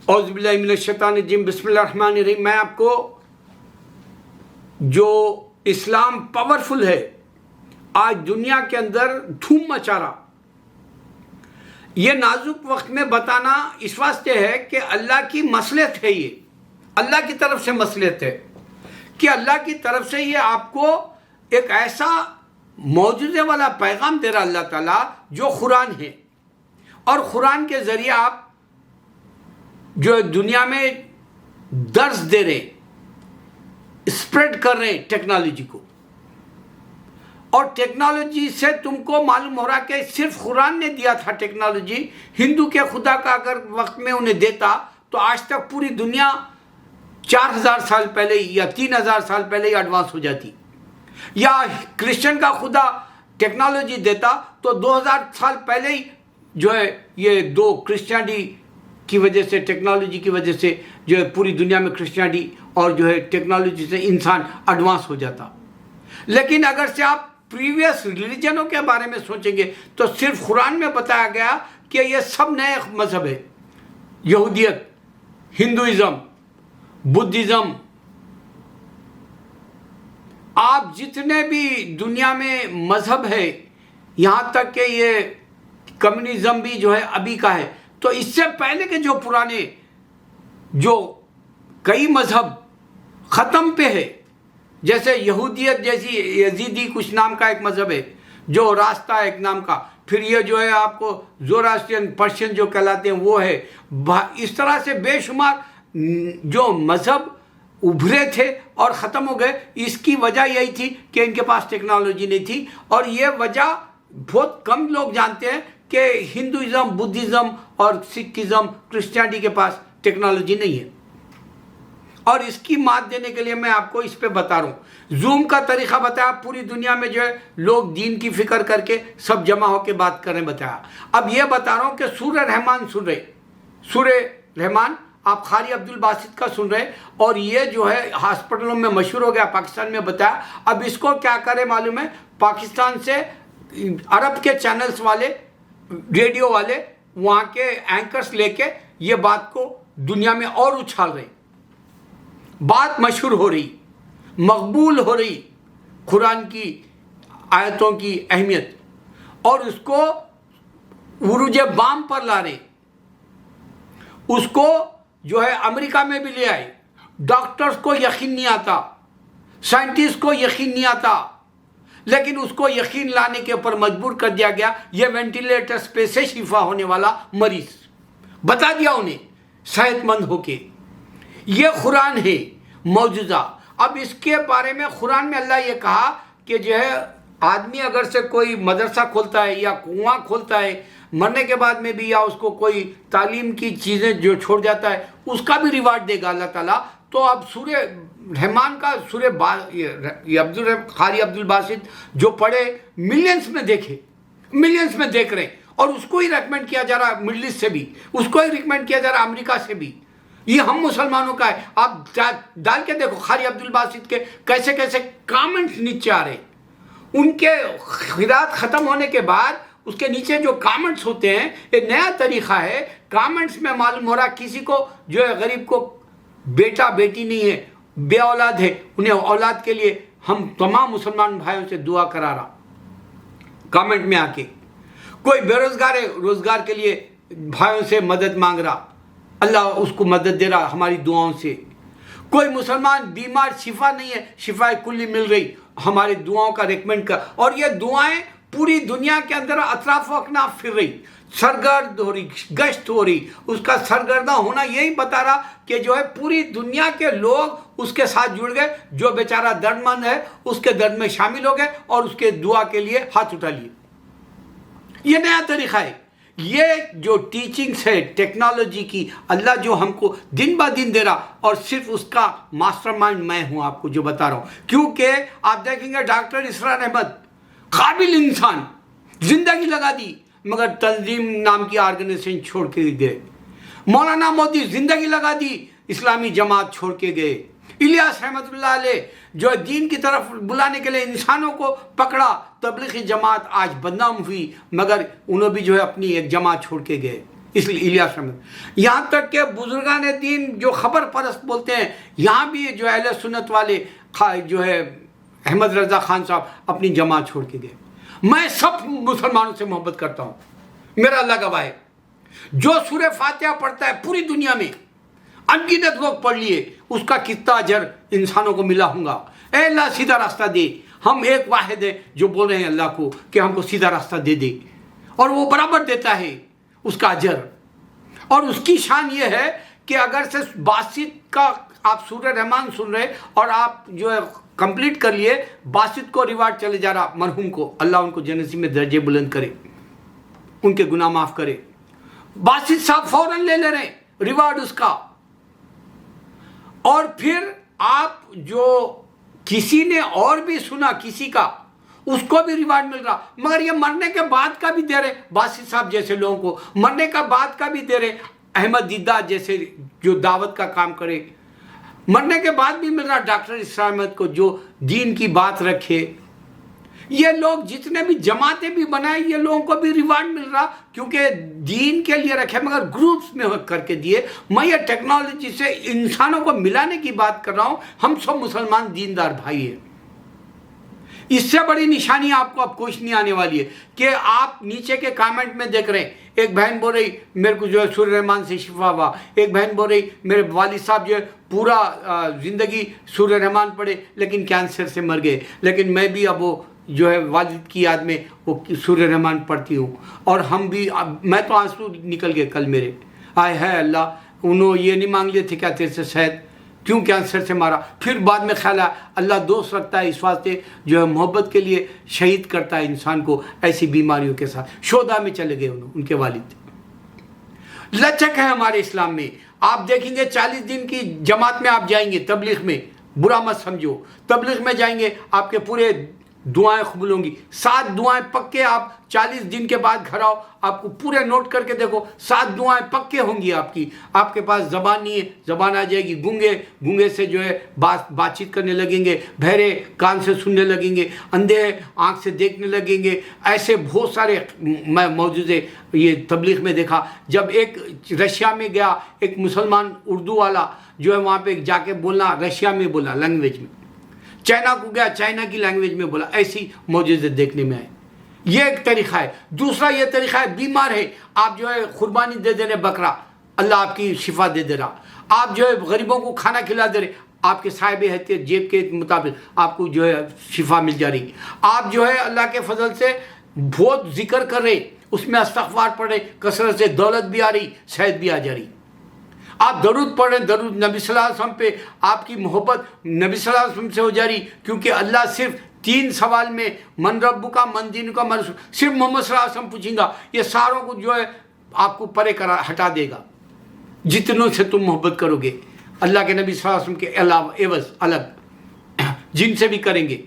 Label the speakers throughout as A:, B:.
A: اعوذ باللہ من الشیطان الرجیم، بسم اللہ الرحمن الرحیم۔ میں آپ کو جو اسلام پاورفل ہے، آج دنیا کے اندر دھوم مچا رہا، یہ نازک وقت میں بتانا اس واسطے ہے کہ اللہ کی مصلحت ہے، یہ اللہ کی طرف سے مصلحت ہے کہ اللہ کی طرف سے یہ آپ کو ایک ایسا معجزے والا پیغام دے رہا اللہ تعالیٰ جو قرآن ہے، اور قرآن کے ذریعے آپ جو دنیا میں درس دے رہے، اسپریڈ کر رہے ٹیکنالوجی کو، اور ٹیکنالوجی سے تم کو معلوم ہو رہا کہ صرف قرآن نے دیا تھا ٹیکنالوجی، ہندو کے خدا کا اگر وقت میں انہیں دیتا تو آج تک پوری دنیا 4000 سال پہلے یا 3000 سال پہلے ہی ایڈوانس ہو جاتی، یا کرسچن کا خدا ٹیکنالوجی دیتا تو 2000 سال پہلے ہی جو ہے یہ دو کرسچینٹی کی وجہ سے، ٹیکنالوجی کی وجہ سے جو ہے پوری دنیا میں کرسچینٹی اور جو ہے ٹیکنالوجی سے انسان ایڈوانس ہو جاتا۔ لیکن اگر سے آپ پریویس ریلیجنوں کے بارے میں سوچیں گے تو صرف قرآن میں بتایا گیا کہ یہ سب نئے مذہب ہے، یہودیت، ہندوازم، بدھزم، آپ جتنے بھی دنیا میں مذہب ہے، یہاں تک کہ یہ کمیونزم بھی جو ہے ابھی کا ہے، تو اس سے پہلے کے جو پرانے جو کئی مذہب ختم پہ ہے، جیسے یہودیت جیسی یزیدی کچھ نام کا ایک مذہب ہے جو راستہ ایک نام کا، پھر یہ جو ہے آپ کو زوراسترین پرشین جو کہلاتے ہیں وہ ہے، اس طرح سے بے شمار جو مذہب ابھرے تھے اور ختم ہو گئے۔ اس کی وجہ یہی تھی کہ ان کے پاس ٹیکنالوجی نہیں تھی، اور یہ وجہ بہت کم لوگ جانتے ہیں کہ ہندوازم، بدھزم اور سکھزم، کرسچینٹی کے پاس ٹیکنالوجی نہیں ہے، اور اس کی مات دینے کے لیے میں آپ کو اس پہ بتا رہا ہوں۔ زوم کا طریقہ بتایا، پوری دنیا میں جو ہے لوگ دین کی فکر کر کے سب جمع ہو کے بات کریں بتایا۔ اب یہ بتا رہا ہوں کہ سورہ رحمان سن رہے، سورہ رحمان آپ قاری عبدالباسط کا سن رہے، اور یہ جو ہے ہاسپٹلوں میں مشہور ہو گیا، پاکستان میں بتایا۔ اب اس کو کیا کرے معلوم ہے، پاکستان سے عرب کے چینلز والے، ریڈیو والے، وہاں کے اینکرز لے کے یہ بات کو دنیا میں اور اچھال رہے، بات مشہور ہو رہی، مقبول ہو رہی قرآن کی آیتوں کی اہمیت، اور اس کو عروج بام پر لا رہے، اس کو جو ہے امریکہ میں بھی لے آئے۔ ڈاکٹرز کو یقین نہیں آتا، سائنٹسٹ کو یقین نہیں آتا، لیکن اس کو یقین لانے کے اوپر مجبور کر دیا گیا۔ یہ وینٹیلیٹرز پہ سے شفا ہونے والا مریض بتا دیا انہیں صحت مند ہو کے، یہ قرآن ہے معجزہ۔ اب اس کے بارے میں قرآن میں اللہ یہ کہا کہ جو ہے آدمی اگر سے کوئی مدرسہ کھولتا ہے یا کنواں کھولتا ہے مرنے کے بعد میں بھی، یا اس کو کوئی تعلیم کی چیزیں جو چھوڑ جاتا ہے، اس کا بھی ریوارڈ دے گا اللہ تعالیٰ۔ تو اب سورہ رحمان کا قاری عبدالباسط جو پڑھے، ملینز میں دیکھے، ملینز میں دیکھ رہے ہیں، اور اس کو ہی ریکمنڈ کیا جا رہا مڈل ایسٹ سے بھی، اس کو ہی ریکمنڈ کیا جا رہا امریکہ سے بھی۔ یہ ہم مسلمانوں کا ہے۔ آپ ڈال کے دیکھو قاری عبدالباسط کے کیسے کیسے کامنٹس نیچے آ رہے ہیں، ان کے خیرات ختم ہونے کے بعد اس کے نیچے جو کامنٹس ہوتے ہیں، ایک نیا طریقہ ہے کامنٹس میں معلوم ہو رہا کسی کو جو ہے غریب کو بیٹا بیٹی نہیں ہے، بے اولاد ہے، انہیں اولاد کے لیے ہم تمام مسلمان بھائیوں سے دعا کرا رہا کامنٹ میں آ کے۔ کوئی بے روزگار ہے، روزگار کے لیے بھائیوں سے مدد مانگ رہا، اللہ اس کو مدد دے رہا ہماری دعاؤں سے۔ کوئی مسلمان بیمار، شفا نہیں ہے، شفا کلی مل رہی ہماری دعاؤں کا ریکمنڈ کر، اور یہ دعائیں پوری دنیا کے اندر اطراف و اکناف پھر رہی، سرگرد ہو رہی، گشت ہو رہی۔ اس کا سرگردہ ہونا یہی بتا رہا کہ جو ہے پوری دنیا کے لوگ اس کے ساتھ جڑ گئے، جو بیچارہ درد مند ہے اس کے درد میں شامل ہو گئے اور اس کے دعا کے لیے ہاتھ اٹھا لیے۔ یہ نیا طریقہ ہے، یہ جو ٹیچنگز ہے ٹیکنالوجی کی، اللہ جو ہم کو دن با دن دے رہا، اور صرف اس کا ماسٹر مائنڈ میں ہوں، آپ کو جو بتا رہا ہوں۔ کیونکہ آپ دیکھیں گے ڈاکٹر اسرار احمد، قابل انسان، زندگی لگا دی، مگر تنظیم نام کی آرگنائزیشن چھوڑ کے گئے۔ مولانا مودی زندگی لگا دی، اسلامی جماعت چھوڑ کے گئے۔ الیاس رحمۃ اللہ علیہ جو دین کی طرف بلانے کے لیے انسانوں کو پکڑا، تبلیغی جماعت آج بدنام ہوئی، مگر انہوں بھی جو ہے اپنی ایک جماعت چھوڑ کے گئے۔ اس لیے الیاس احمد، یہاں تک کہ بزرگان دین جو خبر پرست بولتے ہیں، یہاں بھی جو اہل سنت والے جو ہے احمد رضا خان صاحب اپنی جماعت چھوڑ کے گئے۔ میں سب مسلمانوں سے محبت کرتا ہوں، میرا اللہ گواہ ہے۔ جو سورہ فاتحہ پڑھتا ہے پوری دنیا میں انگنت لوگ پڑھ لیے، اس کا کتنا اجر انسانوں کو ملا ہوں گا۔ اے اللہ سیدھا راستہ دے، ہم ایک واحد ہے جو بول رہے ہیں اللہ کو کہ ہم کو سیدھا راستہ دے دے، اور وہ برابر دیتا ہے اس کا اجر۔ اور اس کی شان یہ ہے کہ اگر سے باسط کا آپ سورہ رحمان سن رہے اور آپ جو ہے کمپلیٹ کر لیے، باسط کو ریوارڈ چلے جا رہا، مرحوم کو اللہ ان کو جنتی میں درجے بلند کرے، ان کے گناہ معاف کرے۔ باسط صاحب فوراً لے لے رہے ریوارڈ اس کا۔ اور پھر آپ جو کسی نے اور بھی سنا کسی کا، اس کو بھی ریوارڈ مل رہا، مگر یہ مرنے کے بعد کا بھی دے رہے باسط صاحب جیسے لوگوں کو، مرنے کا بعد کا بھی دے رہے احمد دیدہ جیسے جو دعوت کا کام کرے، مرنے کے بعد بھی مل رہا ڈاکٹر اسرار احمد کو جو دین کی بات رکھے۔ یہ لوگ جتنے بھی جماعتیں بھی بنائے، یہ لوگوں کو بھی ریوارڈ مل رہا کیونکہ دین کے لیے رکھے، مگر گروپس میں کر کے دیے۔ میں یہ ٹیکنالوجی سے انسانوں کو ملانے کی بات کر رہا ہوں، ہم سب مسلمان دیندار بھائی ہیں۔ اس سے بڑی نشانی آپ کو اب کچھ نہیں آنے والی ہے کہ آپ نیچے کے کامنٹ میں دیکھ رہے ہیں، ایک بہن بول رہی میرے کو جو ہے سورہ رحمان سے شفا ہوا، ایک بہن بول رہی میرے والد صاحب جو ہے پورا زندگی سورہ رحمان پڑھے لیکن کینسر سے مر گئے، لیکن میں بھی اب وہ جو ہے والد کی یاد میں وہ سورہ رحمان پڑھتی ہوں، اور ہم بھی میں تو آنسو نکل گئے کل میرے، آئے ہے اللہ، انہوں یہ نہیں مانگ لیے تھے کیا تیرے سے شاید، کیوں کینسر سے مارا؟ پھر بعد میں خیال آیا اللہ دوست رکھتا ہے، اس واسطے جو ہے محبت کے لیے شہید کرتا ہے انسان کو ایسی بیماریوں کے ساتھ۔ شہداء میں چلے گئے ان کے والد۔ لچک ہے ہمارے اسلام میں، آپ دیکھیں گے 40 دن کی جماعت میں آپ جائیں گے، تبلیغ میں، برا مت سمجھو، تبلیغ میں جائیں گے آپ کے پورے دعائیں قبول ہوں گی، 7 دعائیں پکے، آپ 40 دن کے بعد گھر آؤ، آپ کو پورے نوٹ کر کے دیکھو، 7 دعائیں پکے ہوں گی آپ کی۔ آپ کے پاس زبان نہیں ہے، زبان آ جائے گی، گونگے سے جو ہے بات چیت کرنے لگیں گے، بہرے کان سے سننے لگیں گے، اندھے آنکھ سے دیکھنے لگیں گے، ایسے بہت سارے میں موجودے یہ تبلیغ میں دیکھا۔ جب ایک رشیا میں گیا، ایک مسلمان اردو والا جو ہے وہاں پہ جا کے بولنا، رشیا میں بولا لینگویج میں، چائنا کو گیا چائنا کی لینگویج میں بولا، ایسی معجزے دیکھنے میں آئے۔ یہ ایک طریقہ ہے۔ دوسرا یہ طریقہ ہے، بیمار ہے آپ جو ہے قربانی دے دے رہے بکرا، اللہ آپ کی شفا دے دے رہا۔ آپ جو ہے غریبوں کو کھانا کھلا دے رہے، آپ کے صاحب حیثیت جیب کے مطابق آپ کو جو ہے شفا مل جا رہی۔ آپ جو ہے اللہ کے فضل سے بہت ذکر کر رہے، اس میں استغفار پڑھ رہے، کثرت سے دولت بھی آ رہی، صحت بھی آ جا رہی۔ آپ درود پڑھ رہے ہیں، درود نبی صلی اللہ علیہ وسلم پہ آپ کی محبت نبی صلی اللہ علیہ وسلم سے ہو جا رہی، کیونکہ اللہ صرف 3 سوال میں من رب کا، من دین کا، من رسول، صرف محمد صلی اللہ علیہ وسلم پوچھیں گا، یہ ساروں کو جو ہے آپ کو پرے ہٹا دے گا جتنوں سے تم محبت کرو گے۔ اللہ کے نبی صلی اللہ علیہ وسلم کے علاوہ عوض الگ جن سے بھی کریں گے،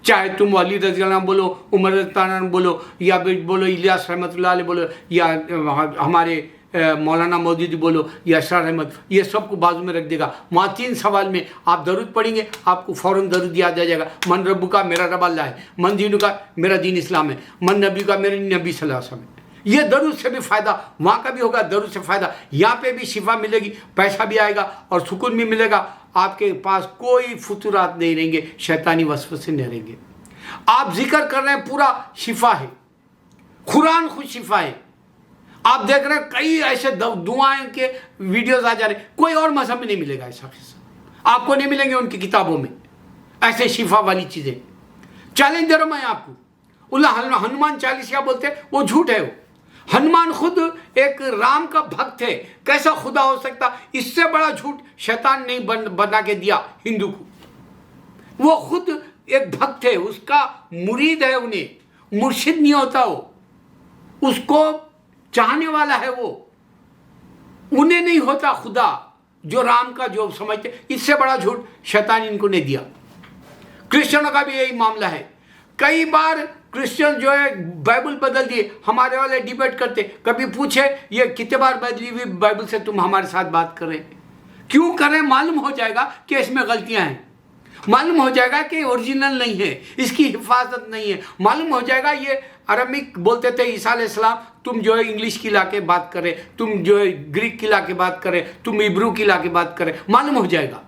A: چاہے تم علی رضی اللہ عنہ بولو، عمر رضی اللہ عنہ بولو، یا بولو الیاس رحمۃ اللہ علیہ بولو، یا ہمارے مولانا مودودی بولو، یا اسرار احمد، یہ سب کو بازو میں رکھ دے گا۔ وہاں 3 سوال میں آپ درود پڑھیں گے، آپ کو فوراً درود یاد آ جائے گا، من رب کا، میرا رب اللہ ہے، من دین کا، میرا دین اسلام ہے، من نبی کا، میرے نبی صلی اللہ علیہ وسلم ہے۔ یہ درود سے بھی فائدہ وہاں کا بھی ہوگا، درود سے فائدہ یہاں پہ بھی، شفا ملے گی، پیسہ بھی آئے گا اور سکون بھی ملے گا۔ آپ کے پاس کوئی فطورات نہیں رہیں گے، شیطانی وسوسے نہیں رہیں گے۔ آپ ذکر کر رہے ہیں، پورا شفا ہے، قرآن خود شفا ہے۔ آپ دیکھ رہے ہیں کئی ایسے دعائیں کے ویڈیوز آ جا رہے ہیں، کوئی اور مذہب میں نہیں ملے گا ایسا قصہ، آپ کو نہیں ملیں گے ان کی کتابوں میں ایسے شفا والی چیزیں۔ چیلنج دے رہا ہوں میں آپ کو، اللہ ہنومان چالیسا بولتے ہیں، وہ جھوٹ ہے۔ وہ ہنومان خود ایک رام کا بھکت ہے، کیسا خدا ہو سکتا؟ اس سے بڑا جھوٹ شیطان نہیں بنا کے دیا ہندو کو۔ وہ خود ایک بھکت ہے، اس کا مرید ہے، انہیں مرشد نہیں ہوتا، وہ اس کو چاہنے والا ہے، وہ انہیں نہیں ہوتا خدا جو رام کا جو سمجھتے۔ اس سے بڑا جھوٹ شیطان ان کو نہیں دیا۔ کرسچنوں کا بھی یہی معاملہ ہے، کئی بار کرسچن جو ہے بائبل بدل دیے، ہمارے والے ڈیبیٹ کرتے، کبھی پوچھے یہ کتنے بار بدلی ہوئی بائبل سے تم ہمارے ساتھ بات کر رہے ہیں؟ کیوں کر رہے ہیں؟ معلوم ہو جائے گا کہ اس میں غلطیاں ہیں، معلوم ہو جائے گا کہ اوریجنل نہیں ہے، اس کی حفاظت نہیں ہے، معلوم ہو جائے گا یہ عربک بولتے تھے عیسیٰ علیہ السلام، تم جو ہے انگلش کی لا کے بات کرے، تم جو ہے گریک کی لا کے بات کرے، تم عبرو کی لا کے بات کرے، معلوم ہو جائے گا.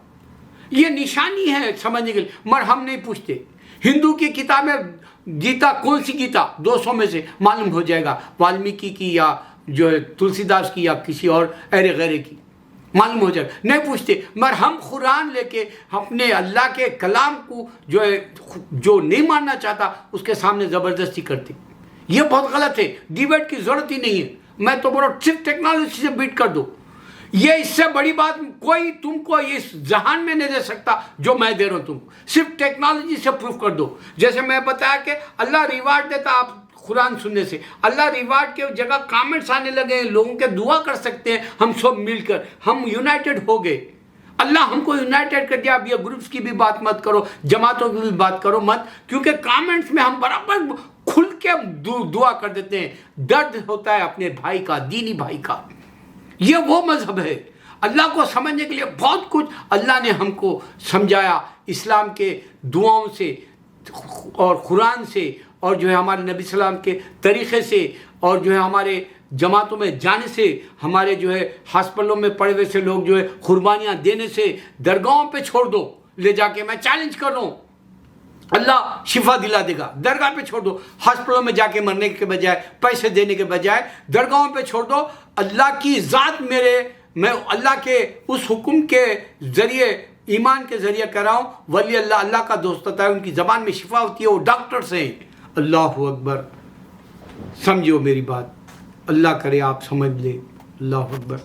A: یہ نشانی ہے سمجھنے کے لیے. مگر ہم نہیں پوچھتے. ہندو کی کتاب میں گیتا کون سی گیتا 200 میں سے معلوم ہو جائے گا، والمیکی کی یا جو ہے تلسی داس کی یا کسی اور ایرے غیرے کی، معلوم ہو جائے گا. نہیں پوچھتے. مگر ہم قرآن لے کے اپنے اللہ کے کلام کو جو ہے جو نہیں ماننا چاہتا اس کے سامنے زبردستی کرتے. یہ بہت غلط ہے. ڈیبیٹ کی ضرورت ہی نہیں ہے. میں تو بولو صرف ٹیکنالوجی سے بیٹ کر دو. یہ اس سے بڑی بات کوئی تم کو اس ذہان میں نہیں دے سکتا جو میں دے رہا ہوں تم کو. صرف ٹیکنالوجی سے پروف کر دو. جیسے میں بتایا کہ اللہ ریوارڈ دیتا آپ قرآن سننے سے. اللہ ریوارڈ کے جگہ کامنٹس آنے لگے ہیں، لوگوں کے دعا کر سکتے ہیں ہم سب مل کر. ہم یونائٹڈ ہو گئے. اللہ ہم کو یونائٹڈ کر دیا. اب یہ گروپس کی بھی بات مت کرو، جماعتوں کی بھی بات کرو مت، کیونکہ کامنٹس میں ہم برابر کھل کے دعا کر دیتے ہیں. درد ہوتا ہے اپنے بھائی کا، دینی بھائی کا. یہ وہ مذہب ہے. اللہ کو سمجھنے کے لیے بہت کچھ اللہ نے ہم کو سمجھایا اسلام کے دعاؤں سے اور قرآن سے، اور جو ہے ہمارے نبی صلی اللہ علیہ وسلم کے طریقے سے، اور جو ہے ہمارے جماعتوں میں جانے سے، ہمارے جو ہے ہاسپٹلوں میں پڑے ہوئے سے لوگ جو ہے قربانیاں دینے سے. درگاہوں پہ چھوڑ دو لے جا کے. میں چیلنج کر رہا ہوں، اللہ شفا دلا دے گا. درگاہ پہ چھوڑ دو. ہاسپٹلوں میں جا کے مرنے کے بجائے، پیسے دینے کے بجائے درگاہوں پہ چھوڑ دو. اللہ کی ذات میں اللہ کے اس حکم کے ذریعے، ایمان کے ذریعے کہہ رہا ہوں، ولی اللہ اللہ کا دوست ہوتا ہے. ان کی زبان میں شفا ہوتی ہے. وہ ڈاکٹرز ہیں. اللہ اکبر. سمجھو میری بات. اللہ کرے آپ سمجھ لیں. اللہ اکبر.